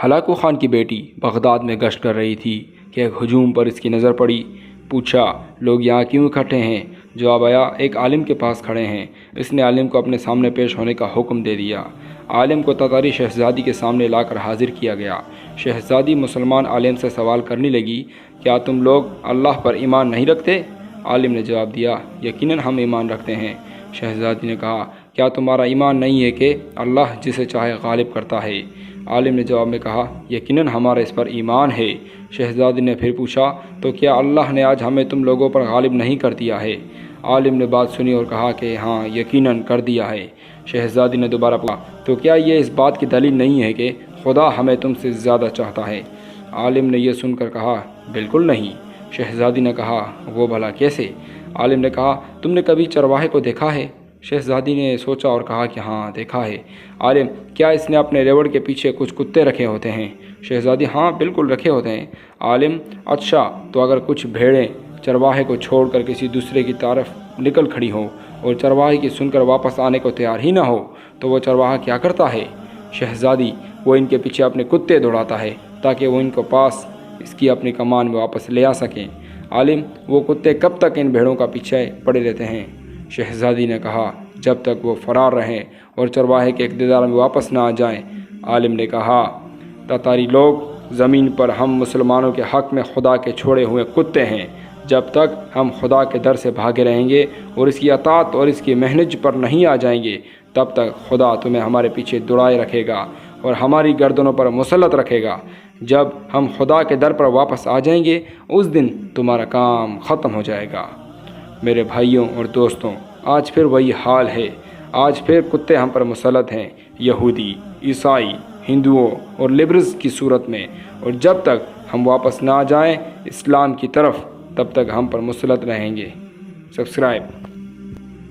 Hulagu Khan کی بیٹی Baghdad میں گشت کر رہی تھی کہ ایک ہجوم پر اس کی نظر پڑی۔ پوچھا، لوگ یہاں کیوں اکٹھے ہیں؟ جواب آیا، ایک عالم کے پاس کھڑے ہیں۔ اس نے عالم کو اپنے سامنے پیش ہونے کا حکم دے دیا۔ عالم کو تتاری شہزادی کے سامنے لا کر حاضر کیا گیا۔ شہزادی مسلمان عالم سے سوال کرنے لگی، کیا تم لوگ اللہ پر ایمان نہیں رکھتے؟ عالم نے جواب دیا، یقیناً ہم ایمان رکھتے ہیں۔ شہزادی نے کہا، کیا تمہارا ایمان نہیں ہے کہ اللہ جسے چاہے غالب کرتا ہے؟ عالم نے جواب میں کہا، یقیناً ہمارا اس پر ایمان ہے۔ شہزادی نے پھر پوچھا، تو کیا اللہ نے آج ہمیں تم لوگوں پر غالب نہیں کر دیا ہے؟ عالم نے بات سنی اور کہا کہ ہاں، یقیناً کر دیا ہے۔ شہزادی نے دوبارہ پوچھا، تو کیا یہ اس بات کی دلیل نہیں ہے کہ خدا ہمیں تم سے زیادہ چاہتا ہے؟ عالم نے یہ سن کر کہا، بالکل نہیں۔ شہزادی نے کہا، وہ بھلا کیسے؟ عالم نے کہا، تم نے کبھی چرواہے کو دیکھا ہے؟ شہزادی نے سوچا اور کہا کہ ہاں، دیکھا ہے۔ عالم، کیا اس نے اپنے ریوڑ کے پیچھے کچھ کتے رکھے ہوتے ہیں؟ شہزادی، ہاں، بالکل رکھے ہوتے ہیں۔ عالم، اچھا، تو اگر کچھ بھیڑیں چرواہے کو چھوڑ کر کسی دوسرے کی طرف نکل کھڑی ہوں اور چرواہے کی سن کر واپس آنے کو تیار ہی نہ ہو تو وہ چرواہا کیا کرتا ہے؟ شہزادی، وہ ان کے پیچھے اپنے کتے دوڑاتا ہے تاکہ وہ ان کو پاس اس کی اپنی کمان میں واپس لے آ سکیں۔ عالم، وہ کتے کب تک ان بھیڑوں کا پیچھے پڑے رہتے ہیں؟ شہزادی نے کہا، جب تک وہ فرار رہیں اور چرواہے کے اقتدار میں واپس نہ آ جائیں۔ عالم نے کہا، تتاری لوگ زمین پر ہم مسلمانوں کے حق میں خدا کے چھوڑے ہوئے کتے ہیں۔ جب تک ہم خدا کے در سے بھاگے رہیں گے اور اس کی اطاعت اور اس کی محنت پر نہیں آ جائیں گے، تب تک خدا تمہیں ہمارے پیچھے دوڑائے رکھے گا اور ہماری گردنوں پر مسلط رکھے گا۔ جب ہم خدا کے در پر واپس آ جائیں گے، اس دن تمہارا کام ختم ہو جائے گا۔ میرے بھائیوں اور دوستوں، آج پھر وہی حال ہے۔ آج پھر کتے ہم پر مسلط ہیں، یہودی، عیسائی، ہندوؤں اور لبرلز کی صورت میں، اور جب تک ہم واپس نہ آ جائیں اسلام کی طرف، تب تک ہم پر مسلط رہیں گے۔ سبسکرائب